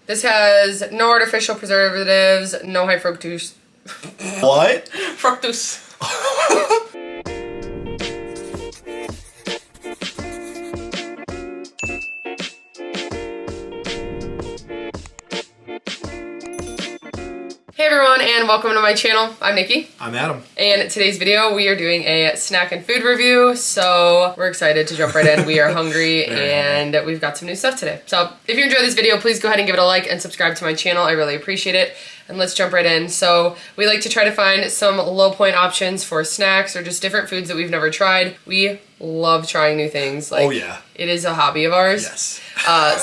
This has no artificial preservatives, no high fructose. What? Fructose. Hey everyone, and welcome to my channel. I'm Nikki. I'm Adam. And today's video, we are doing a snack and food review, so we're excited to jump right in. We are hungry and we've got some new stuff today. So if you enjoyed this video, please go ahead and give it a like and subscribe to my channel. I really appreciate it. And let's jump right in. So we like to try to find some low point options for snacks or just different foods that we've never tried. We love trying new things. Like, oh yeah. It is a hobby of ours. Yes.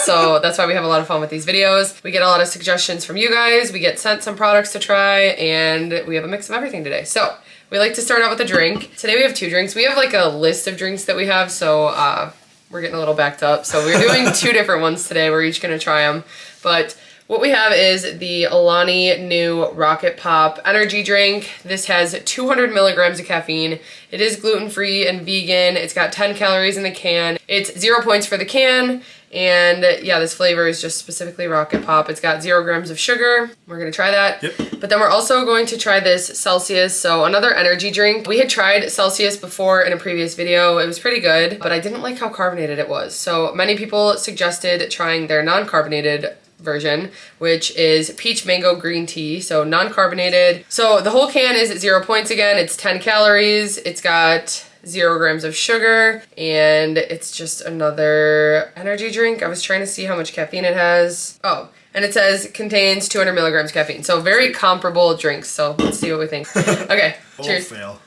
So that's why we have a lot of fun with these videos. We get a lot of suggestions from you guys. We get sent some products to try, and we have a mix of everything today. So we like to start out with a drink. Today we have 2 drinks. We have like a list of drinks that we have, so we're getting a little backed up. So we're doing 2 different ones today. We're each gonna try them. But what we have is the Alani new Rocket Pop energy drink. This has 200 milligrams of caffeine. It is gluten-free and vegan. It's got 10 calories in the can. It's 0 points for the can. And yeah, this flavor is just specifically Rocket Pop. It's got 0 grams of sugar. We're gonna try that. Yep. But then we're also going to try this Celsius, so another energy drink. We had tried Celsius before in a previous video. It was pretty good, but I didn't like how carbonated it was. So many people suggested trying their non-carbonated version, which is peach mango green tea, so non-carbonated. So the whole can is 0 points again. It's 10 calories. It's got 0 grams of sugar, and it's just another energy drink. I was trying to see how much caffeine it has. Oh, and it says contains 200 milligrams caffeine. So very comparable drinks. So let's see what we think. Okay, cheers. Fail.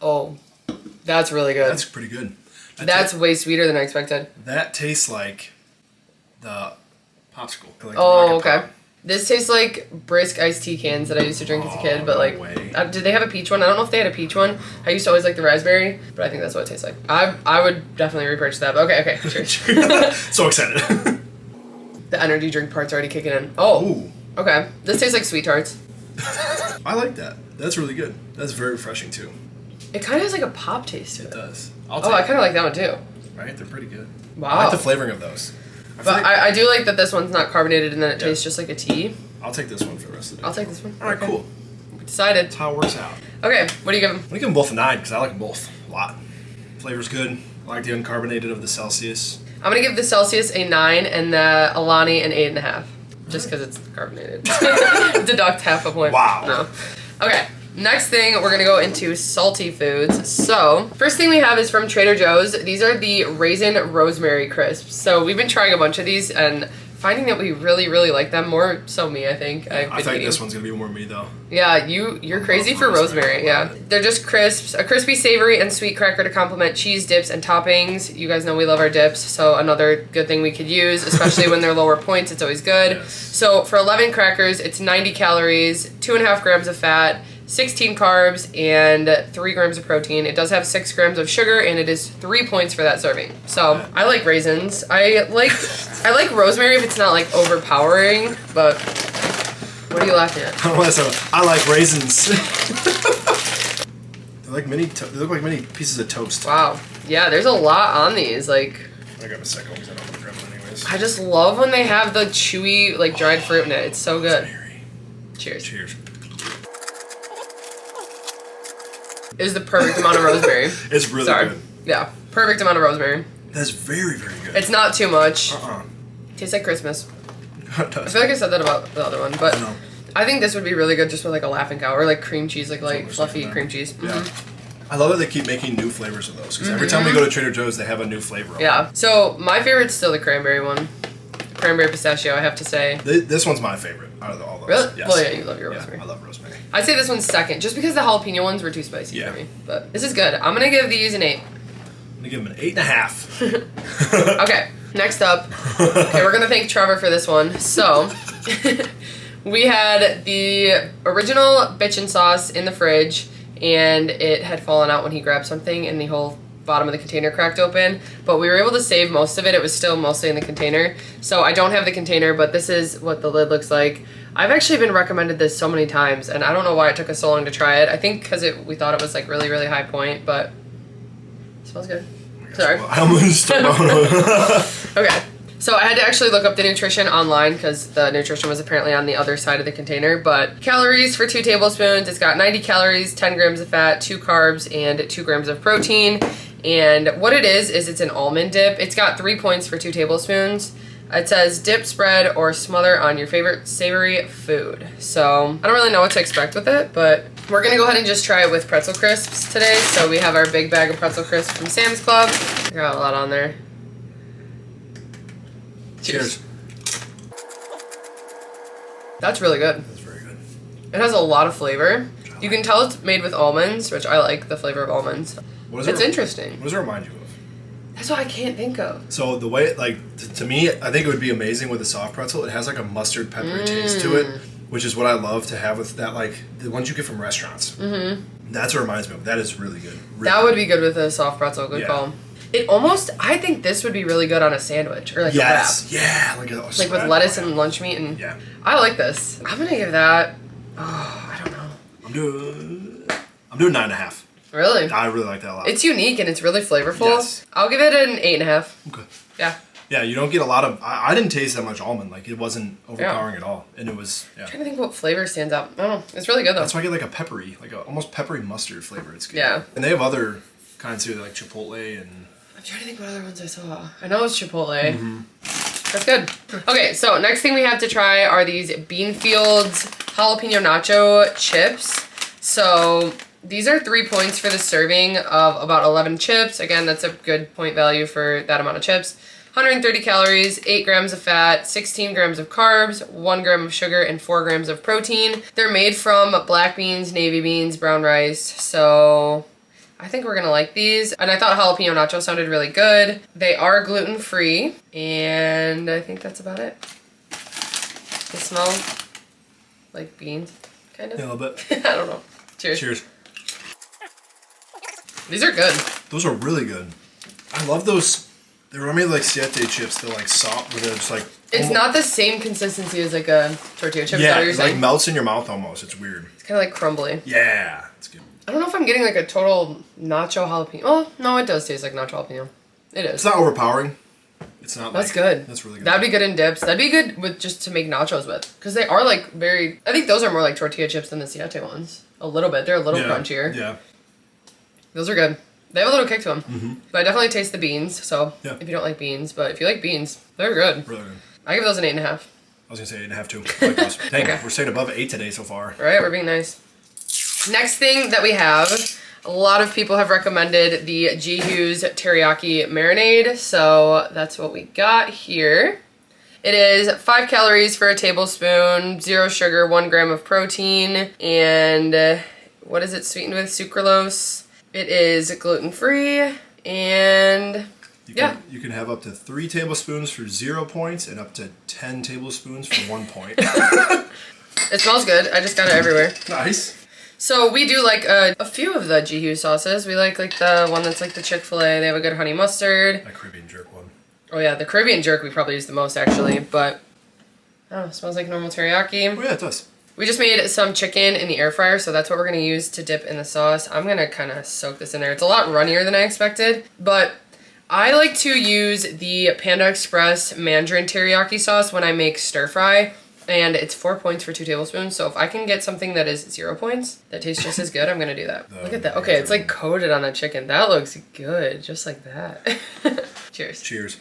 Oh, that's really good. That's pretty good. That's way sweeter than I expected. That tastes like the popsicle. Like oh, okay. Pop. This tastes like brisk iced tea cans that I used to drink as a kid, but like, did they have a peach one? I don't know if they had a peach one. I used to always like the raspberry, but I think that's what it tastes like. I would definitely repurchase that, but okay, cheers. So excited. The energy drink part's already kicking in. Oh, ooh. Okay. This tastes like Sweet Tarts. I like that. That's really good. That's very refreshing too. It kind of has like a pop taste to it. It does. I kind of like that one too. Right? They're pretty good. Wow. I like the flavoring of those. But I do like that this one's not carbonated and then it tastes just like a tea. I'll take this one for the rest of the day. I'll take this one. All right, cool. We decided. That's how it works out. Okay, what do you give them? We give them both a 9 because I like them both a lot. Flavor's good. I like the uncarbonated of the Celsius. I'm going to give the Celsius a 9 and the Alani an 8.5. Just because it's carbonated. Deduct half a point. Wow. No. Okay. Next thing, we're gonna go into salty foods. So, first thing we have is from Trader Joe's. These are the Raisin Rosemary Crisps. So we've been trying a bunch of these and finding that we really, really like them. More so me, I think. I think this one's gonna be more me though. Yeah, you're crazy for rosemary, yeah. They're just crisps, a crispy, savory, and sweet cracker to complement cheese dips and toppings. You guys know we love our dips, so another good thing we could use, especially when they're lower points, it's always good. Yes. So for 11 crackers, it's 90 calories, 2.5 grams of fat, 16 carbs, and 3 grams of protein. It does have 6 grams of sugar, and it is 3 points for that serving. So I like raisins. I like rosemary if it's not like overpowering, but what are you laughing at? I like raisins. They look like mini pieces of toast. Wow. Yeah, there's a lot on these. Like, I got a second one because I don't want to grab it anyways. I just love when they have the chewy, like dried fruit in it. It's so good. Rosemary. Cheers. Cheers. Is the perfect amount of rosemary. It's really good. Yeah, perfect amount of rosemary. That's very, very good. It's not too much. Uh-uh. Tastes like Christmas. It does. I feel like I said that about the other one, but I think this would be really good just with like a Laughing Cow or like cream cheese, like fluffy cream cheese. Yeah. Mm-hmm. I love that they keep making new flavors of those because every time we go to Trader Joe's, they have a new flavor. Yeah. So my favorite's still the cranberry one. Cranberry pistachio, I have to say. This one's my favorite out of all those. Really? Yes. Well, yeah, you love your rosemary. I love rosemary. I'd say this one's second, just because the jalapeno ones were too spicy for me. But this is good. I'm gonna give these an 8. I'm gonna give them an 8.5. Okay, next up. Okay, we're gonna thank Trevor for this one. So, we had the original bitchin' sauce in the fridge, and it had fallen out when he grabbed something, and the whole bottom of the container cracked open, but we were able to save most of it. It was still mostly in the container. So I don't have the container, but this is what the lid looks like. I've actually been recommended this so many times, and I don't know why it took us so long to try it. I think because we thought it was like really, really high point, but it smells good. Sorry. I almost Okay. So I had to actually look up the nutrition online because the nutrition was apparently on the other side of the container. But calories for 2 tablespoons, it's got 90 calories, 10 grams of fat, 2 carbs, and 2 grams of protein. And what it is it's an almond dip. It's got 3 points for 2 tablespoons. It says dip, spread, or smother on your favorite savory food. So I don't really know what to expect with it, but we're gonna go ahead and just try it with pretzel crisps today. So we have our big bag of pretzel crisps from Sam's Club. Got a lot on there. Cheers. That's really good. That's very good. It has a lot of flavor. You can tell it's made with almonds, which I like the flavor of almonds. It's interesting. What does it remind you of? That's what I can't think of. So the way, like, to me, I think it would be amazing with a soft pretzel. It has like a mustard peppery taste to it, which is what I love to have with that, like, the ones you get from restaurants. That's what it reminds me of. That is really good. That would be good with a soft pretzel. Good call. It almost, I think this would be really good on a sandwich or like a wrap. Yeah, like with lettuce and lunch meat and I like this. I'm gonna give that. Oh, I don't know. I'm doing 9.5. Really? I really like that a lot. It's unique and it's really flavorful. Yes. I'll give it an 8.5. Okay. Yeah. Yeah, you don't get a lot of. I didn't taste that much almond. Like it wasn't overpowering at all, and it was. Yeah. I'm trying to think what flavor stands out. I don't know. It's really good though. That's why I get like a peppery, like a almost peppery mustard flavor. It's good. Yeah. And they have other kinds too, like Chipotle and. I'm trying to think what other ones I saw. I know it's Chipotle. That's good. Okay, so next thing we have to try are these Beanfields Jalapeno Nacho chips. So these are 3 points for the serving of about 11 chips. Again, that's a good point value for that amount of chips. 130 calories, 8 grams of fat, 16 grams of carbs, 1 gram of sugar, and 4 grams of protein. They're made from black beans, navy beans, brown rice. So I think we're gonna like these. And I thought jalapeno nacho sounded really good. They are gluten-free, and I think that's about it. They smell like beans, kind of. Yeah, a little bit. I don't know. Cheers. Cheers. These are good. Those are really good. I love those. They remind me of like siete chips. They're like soft, but they're just like. It's not the same consistency as like a tortilla chip. Yeah, it like melts in your mouth almost. It's weird. It's kind of like crumbly. Yeah, it's good. I don't know if I'm getting like a total nacho jalapeno. Oh, no, it does taste like nacho jalapeno. It is. It's not overpowering. It's not. That's good. That's really good. That'd be good in dips. That'd be good with just to make nachos with, because they are like very. I think those are more like tortilla chips than the siete ones. A little bit. They're a little crunchier. Yeah. Those are good. They have a little kick to them. But I definitely taste the beans. So if you don't like beans, but if you like beans, they're good. Really good. I give those an 8.5. I was gonna say 8.5 too. I like those. Dang, we're staying above 8 today so far. All right, we're being nice. Next thing that we have, a lot of people have recommended the JiHus Teriyaki marinade, so that's what we got here. It is 5 calories for a tablespoon, 0 sugar, 1 gram of protein, and what is it sweetened with? Sucralose. It is gluten-free, and You can have up to 3 tablespoons for 0 points and up to 10 tablespoons for 1 point. It smells good. I just got it everywhere. Nice. So we do like a few of the JiHus sauces. We like the one that's like the Chick-fil-A. They have a good honey mustard. A Caribbean jerk one. Oh yeah, the Caribbean jerk we probably use the most actually, but oh, it smells like normal teriyaki. Oh yeah, it does. We just made some chicken in the air fryer, so that's what we're gonna use to dip in the sauce. I'm gonna kind of soak this in there. It's a lot runnier than I expected, but I like to use the Panda Express Mandarin teriyaki sauce when I make stir fry. And it's 4 points for 2 tablespoons. So if I can get something that is 0 points, that tastes just as good, I'm gonna do that. Look at that. Okay, it's like coated on the chicken. That looks good, just like that. Cheers. Cheers.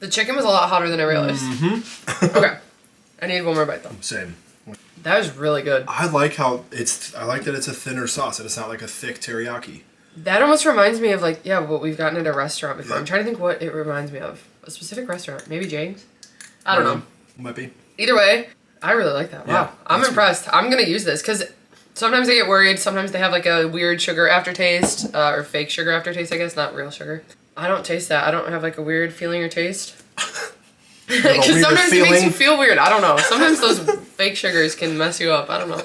The chicken was a lot hotter than I realized. Okay, I need one more bite though. Same. That was really good. I like how I like that it's a thinner sauce and it's not like a thick teriyaki. That almost reminds me of like, what we've gotten at a restaurant before. I'm trying to think what it reminds me of. A specific restaurant. Maybe James? I don't know. Might be. Either way, I really like that. Wow. Yeah, I'm impressed. I'm going to use this because sometimes I get worried. Sometimes they have like a weird sugar aftertaste or fake sugar aftertaste, I guess. Not real sugar. I don't taste that. I don't have like a weird feeling or taste. Because sometimes it makes you feel weird. I don't know. Sometimes those fake sugars can mess you up. I don't know.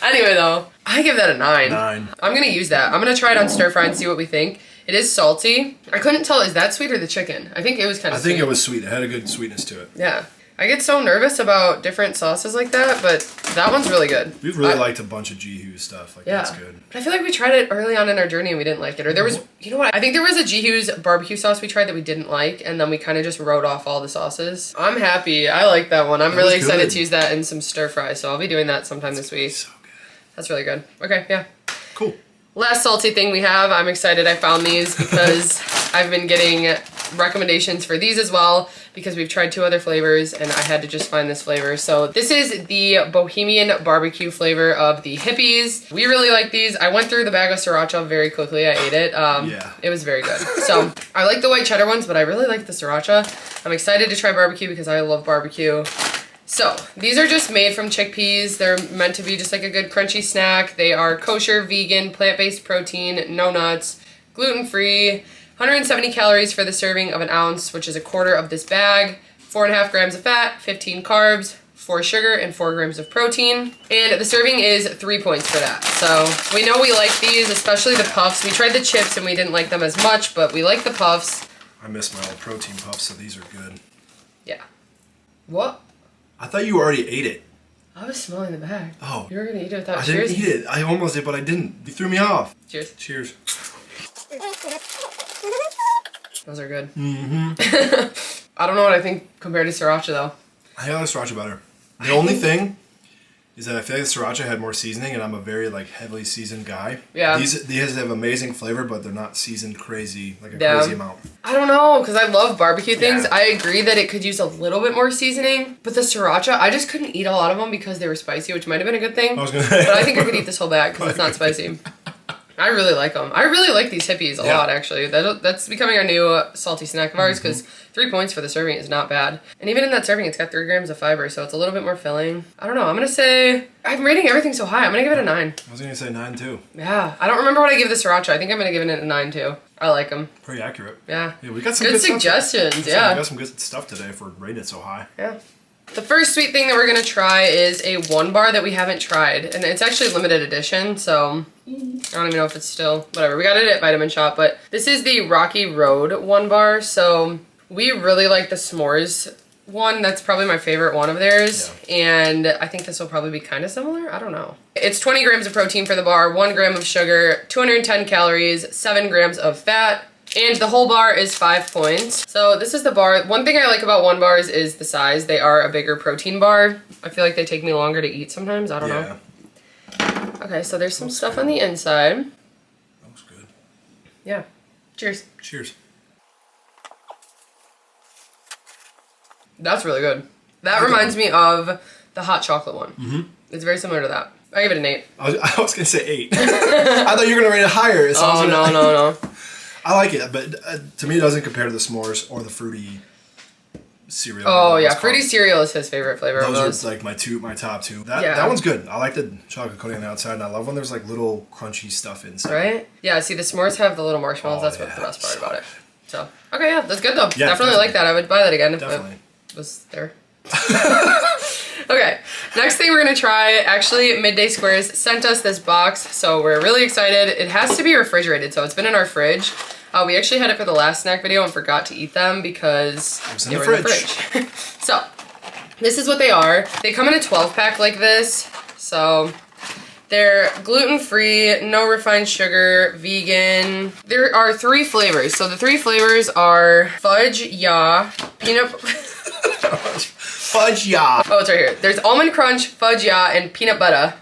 Anyway, though, I give that a 9. 9. I'm going to use that. I'm going to try it on stir fry and see what we think. It is salty. I couldn't tell, is that sweet or the chicken? I think it was kind of sweet. I think it was sweet. It had a good sweetness to it. Yeah. I get so nervous about different sauces like that, but that one's really good. We've really liked a bunch of JiHus stuff. Like, that's good. But I feel like we tried it early on in our journey and we didn't like it. Or there was, you know what? I think there was a JiHus barbecue sauce we tried that we didn't like, and then we kind of just wrote off all the sauces. I'm happy. I like that one. I'm really excited to use that in some stir fry, so I'll be doing that sometime this week. So good. That's really good. Okay, yeah. Cool. Last salty thing we have, I'm excited I found these because I've been getting recommendations for these as well because we've tried 2 other flavors and I had to just find this flavor. So this is the Bohemian barbecue flavor of the Hippies. We really like these. I went through the bag of sriracha very quickly. I ate it. It was very good. So I like the white cheddar ones, but I really like the sriracha. I'm excited to try barbecue because I love barbecue. So, these are just made from chickpeas. They're meant to be just like a good crunchy snack. They are kosher, vegan, plant-based protein, no nuts, gluten-free, 170 calories for the serving of an ounce, which is a quarter of this bag, 4.5 grams of fat, 15 carbs, 4 sugar, and 4 grams of protein. And the serving is 3 points for that. So, we know we like these, especially the puffs. We tried the chips and we didn't like them as much, but we like the puffs. I miss my old protein puffs, so these are good. Yeah. What? I thought you already ate it. I was smelling the bag. Oh. You were going to eat it without I cheers? didn't eat it. I almost did, but I didn't. You threw me off. Cheers. Cheers. Those are good. Mm-hmm. I don't know what I think compared to sriracha, though. I like sriracha better. The only thing is that I feel like the sriracha had more seasoning, and I'm a very like heavily seasoned guy. Yeah. These have amazing flavor, but they're not seasoned crazy, like a crazy amount. I don't know, because I love barbecue things. Yeah. I agree that it could use a little bit more seasoning, but the sriracha, I just couldn't eat a lot of them because they were spicy, which might have been a good thing. I was gonna but I think I could eat this whole bag because it's not spicy. I really like them. I really like these Hippies a lot, actually. That's becoming our new salty snack of ours because 3 points for the serving is not bad. And even in that serving, it's got 3 grams of fiber, so it's a little bit more filling. I don't know. I'm going to say... I'm rating everything so high. I'm going to give it a 9. I was going to say 9, too. Yeah. I don't remember what I gave the sriracha. I think I'm going to give it a 9, too. I like them. Pretty accurate. Yeah. Yeah, we got some good suggestions, yeah. We got some good stuff today for rating it so high. Yeah. The first sweet thing that we're going to try is a one bar that we haven't tried. And it's actually limited edition, so I don't even know if it's still, whatever. We got it at Vitamin Shop, but this is the Rocky Road one bar. So we really like the s'mores one. That's probably my favorite one of theirs. Yeah. And I think this will probably be kind of similar. I don't know. It's 20 grams of protein for the bar, 1 gram of sugar, 210 calories, 7 grams of fat. And the whole bar is 5 points. So this is the bar. One thing I like about one bars is the size. They are a bigger protein bar. I feel like they take me longer to eat sometimes. I don't know. Okay, so there's some stuff on the inside. That looks good. Yeah. Cheers. Cheers. That's really good. That reminds me of the hot chocolate one. Mm-hmm. It's very similar to that. I give it an 8. I was going to say 8. I thought you were going to rate it higher. Oh, no. I like it, but to me it doesn't compare to the s'mores or the fruity cereal. Oh yeah, fruity cereal is his favorite flavor. Those are like my top two. That one's good. I like the chocolate coating on the outside, and I love when there's like little crunchy stuff inside. Right? Yeah. See, the s'mores have the little marshmallows. That's what's the best part about it. So okay, yeah, that's good though. Yeah, definitely like that. I would buy that again if it was there. Okay, next thing we're gonna try, actually Midday Squares sent us this box, so we're really excited. It has to be refrigerated, so it's been in our fridge. We actually had it for the last snack video and forgot to eat them because they were in the fridge. So, this is what they are. They come in a 12-pack like this, so they're gluten-free, no refined sugar, vegan. There are 3 flavors, so the 3 flavors are fudge, ya, peanut... Fudge ya. Oh, it's right here. There's almond crunch, fudge ya, and peanut butter.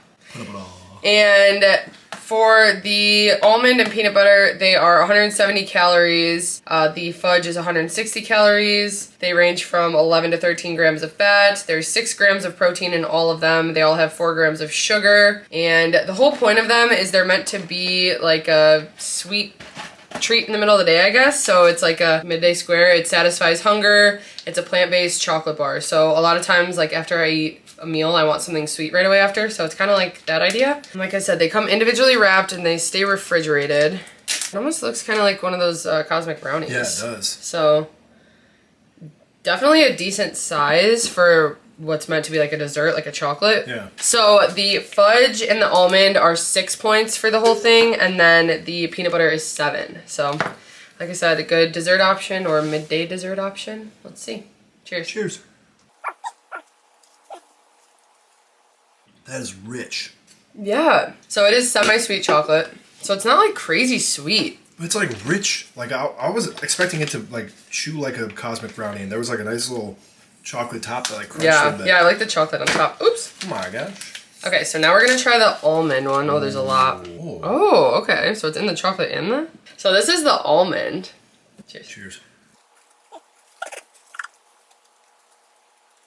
And for the almond and peanut butter, they are 170 calories. The fudge is 160 calories. They range from 11 to 13 grams of fat. There's 6 grams of protein in all of them. They all have 4 grams of sugar. And the whole point of them is they're meant to be like a sweet treat in the middle of the day, I guess. So it's like a midday square. It satisfies hunger. It's a plant-based chocolate bar. So a lot of times, like after I eat a meal, I want something sweet right away after. So it's kind of like that idea. And like I said, they come individually wrapped and they stay refrigerated. It almost looks kind of like one of those cosmic brownies. Yeah, it does. So definitely a decent size for what's meant to be like a dessert, like a chocolate. Yeah. So the fudge and the almond are 6 points for the whole thing, and then the peanut butter is 7. So, like I said, a good dessert option or midday dessert option. Let's see. Cheers. Cheers. That is rich. Yeah. So it is semi-sweet chocolate. So it's not like crazy sweet. It's like rich. Like I was expecting it to like chew like a cosmic brownie, and there was like a nice little chocolate top that like crunched a little bit. Yeah, I like the chocolate on top. Oops. Oh my gosh. Okay, so now we're gonna try the almond one. Oh, there's a lot. Ooh. Oh, okay. So it's in the chocolate and the. So this is the almond. Cheers. Cheers.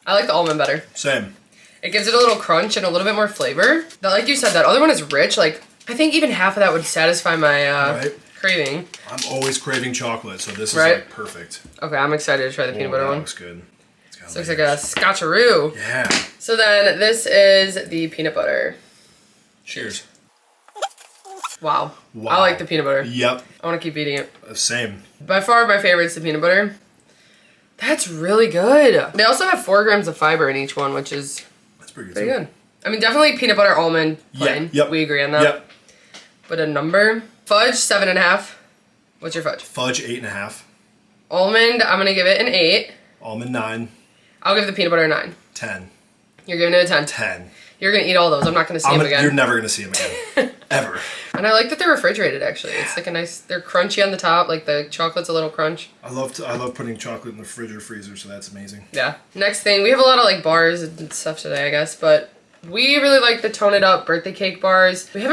I like the almond better. Same. It gives it a little crunch and a little bit more flavor. But like you said, that other one is rich. Like I think even half of that would satisfy my craving. I'm always craving chocolate, so this is like perfect. Okay, I'm excited to try the peanut butter one. Looks good. This looks like a scotcheroo. Yeah. So then this is the peanut butter. Cheers. Wow. I like the peanut butter. Yep. I want to keep eating it. Same. By far my favorite is the peanut butter. That's really good. They also have 4 grams of fiber in each one, which is pretty good. I mean, definitely peanut butter almond plain. Yep. We agree on that. Yep. But a number? Fudge 7.5. What's your fudge? Fudge 8.5. Almond, I'm gonna give it an 8. Almond 9. I'll give the peanut butter a 9. 10. You're giving it a 10. 10. You're gonna eat all those. I'm not gonna see them again. You're never gonna see them again. Ever. And I like that they're refrigerated. Actually, it's like a nice. They're crunchy on the top. Like the chocolate's a little crunch. I love putting chocolate in the fridge or freezer, so that's amazing. Yeah. Next thing, we have a lot of like bars and stuff today, I guess, but we really like the Tone It Up birthday cake bars. We've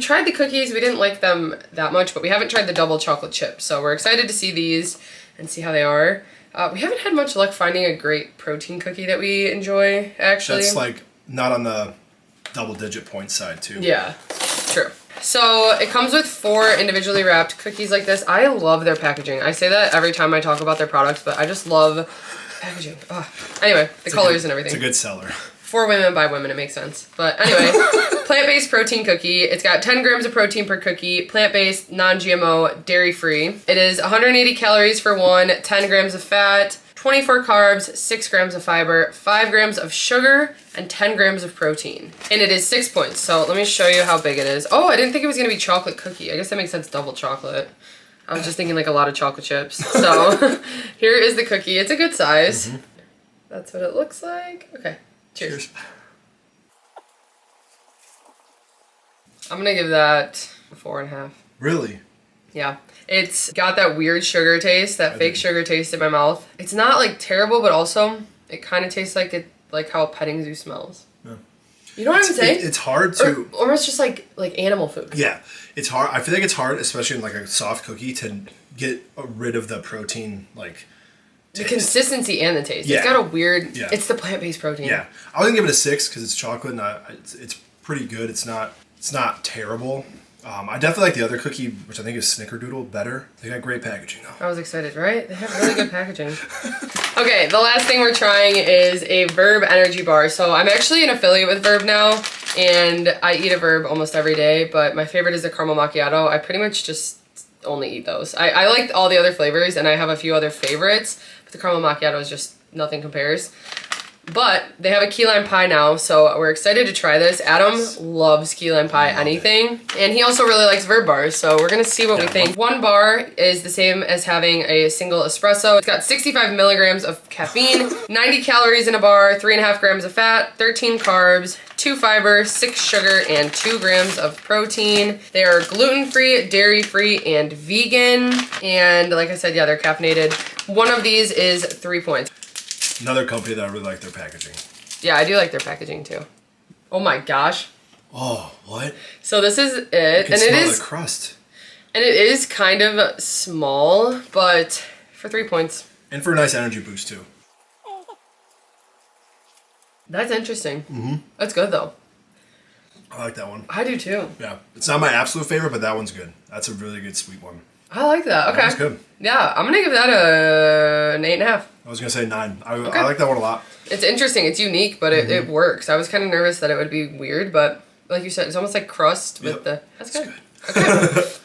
tried the cookies. We didn't like them that much, but we haven't tried the double chocolate chip. So we're excited to see these and see how they are. We haven't had much luck finding a great protein cookie that we enjoy, actually. That's like not on the double-digit point side, too. Yeah, true. So it comes with 4 individually wrapped cookies like this. I love their packaging. I say that every time I talk about their products, but I just love packaging. Ugh. Anyway, the colors and everything. It's a good seller. For women by women, it makes sense. But anyway, plant-based protein cookie. It's got 10 grams of protein per cookie, plant-based, non-GMO, dairy-free. It is 180 calories for one, 10 grams of fat, 24 carbs, 6 grams of fiber, 5 grams of sugar, and 10 grams of protein. And it is 6 points, so let me show you how big it is. Oh, I didn't think it was gonna be chocolate cookie. I guess that makes sense, double chocolate. I was just thinking like a lot of chocolate chips. So here is the cookie. It's a good size. Mm-hmm. That's what it looks like. Okay. Cheers. I'm gonna give that a 4.5. Really? Yeah. It's got that weird sugar taste, that fake sugar taste in my mouth. It's not like terrible, but also it kind of tastes like how a petting zoo smells. Yeah. You know what I'm saying? It's hard to almost just like animal food. Yeah. It's hard. I feel like it's hard, especially in like a soft cookie, to get rid of the protein like the consistency and the taste. Yeah. It's got a weird... Yeah. It's the plant-based protein. Yeah. I was going to give it a 6 because it's chocolate and it's pretty good. It's not terrible. I definitely like the other cookie, which I think is Snickerdoodle, better. They got great packaging, though. I was excited, right? They have really good packaging. Okay, the last thing we're trying is a Verb Energy Bar. So I'm actually an affiliate with Verb now, and I eat a Verb almost every day, but my favorite is the caramel macchiato. I pretty much just only eat those. I like all the other flavors, and I have a few other favorites, but the caramel macchiato is just nothing compares. But they have a key lime pie now, so we're excited to try this. Adam loves key lime pie anything, and he also really likes Verb bars, so we're gonna see what we think. One bar is the same as having a single espresso. It's got 65 milligrams of caffeine, 90 calories in a bar, 3.5 grams of fat, 13 carbs, 2 fiber, 6 sugar, and 2 grams of protein. They are gluten-free, dairy-free, and vegan, and like I said, yeah, they're caffeinated. One of these is 3 points. Another company that I really like their packaging. Yeah, I do like their packaging too. Oh my gosh. Oh, what? So this is it. You can smell the crust. And it is kind of small, but for 3 points. And for a nice energy boost too. That's interesting. Mm-hmm. That's good though. I like that one. I do too. Yeah. It's not my absolute favorite, but that one's good. That's a really good sweet one. I like that. Okay. That's good. Yeah, I'm gonna give that an 8.5. I was gonna say 9. I like that one a lot. It's interesting. It's unique, but it works. I was kind of nervous that it would be weird, but like you said, it's almost like crust with the... That's good. Okay.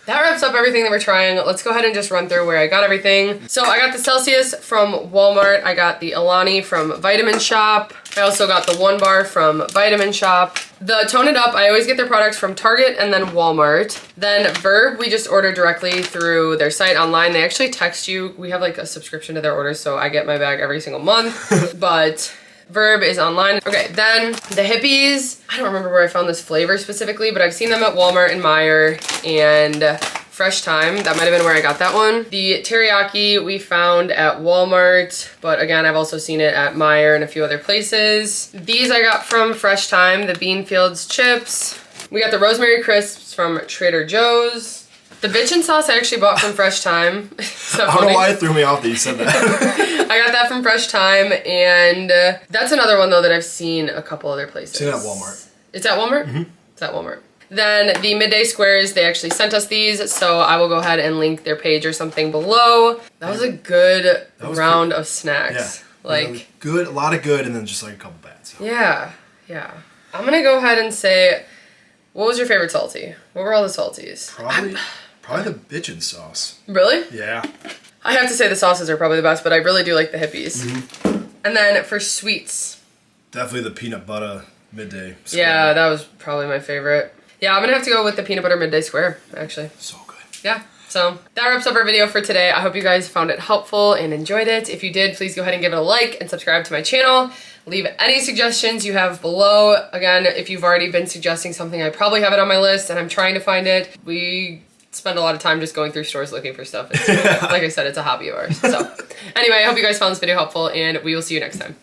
That wraps up everything that we're trying. Let's go ahead and just run through where I got everything. So I got the Celsius from Walmart. I got the Alani from Vitamin Shop. I also got the One Bar from Vitamin Shop. The Tone It Up, I always get their products from Target and then Walmart. Then Verb, we just order directly through their site online. They actually text you. We have like a subscription to their orders, so I get my bag every single month. But Verb is online. Okay, then the Hippies. I don't remember where I found this flavor specifically, but I've seen them at Walmart and Meijer and Fresh Time. That might have been where I got that one. The teriyaki we found at Walmart, but again, I've also seen it at Meijer and a few other places. These I got from Fresh Time, the Beanfields chips. We got the rosemary crisps from Trader Joe's. The bitchin' sauce I actually bought from Fresh Time. I don't know why it threw me off that you said that. I got that from Fresh Time, and that's another one though that I've seen a couple other places. Seen it at Walmart. It's at Walmart? Mm-hmm. It's at Walmart. Then the Midday Squares, they actually sent us these, so I will go ahead and link their page or something below. That was a good round of snacks. Yeah. Like good, a lot of good, and then just like a couple bad. So. Yeah, yeah. I'm gonna go ahead and say, what was your favorite salty? What were all the salties? Probably the bitchin' sauce. Really? Yeah. I have to say the sauces are probably the best, but I really do like the Hippies. Mm-hmm. And then for sweets. Definitely the peanut butter Midday Square. Yeah, that was probably my favorite. Yeah, I'm gonna have to go with the peanut butter Midday Square, actually. So good. Yeah. So that wraps up our video for today. I hope you guys found it helpful and enjoyed it. If you did, please go ahead and give it a like and subscribe to my channel. Leave any suggestions you have below. Again, if you've already been suggesting something, I probably have it on my list and I'm trying to find it. We spend a lot of time just going through stores looking for stuff. Like I said, it's a hobby of ours. So anyway, I hope you guys found this video helpful and we will see you next time.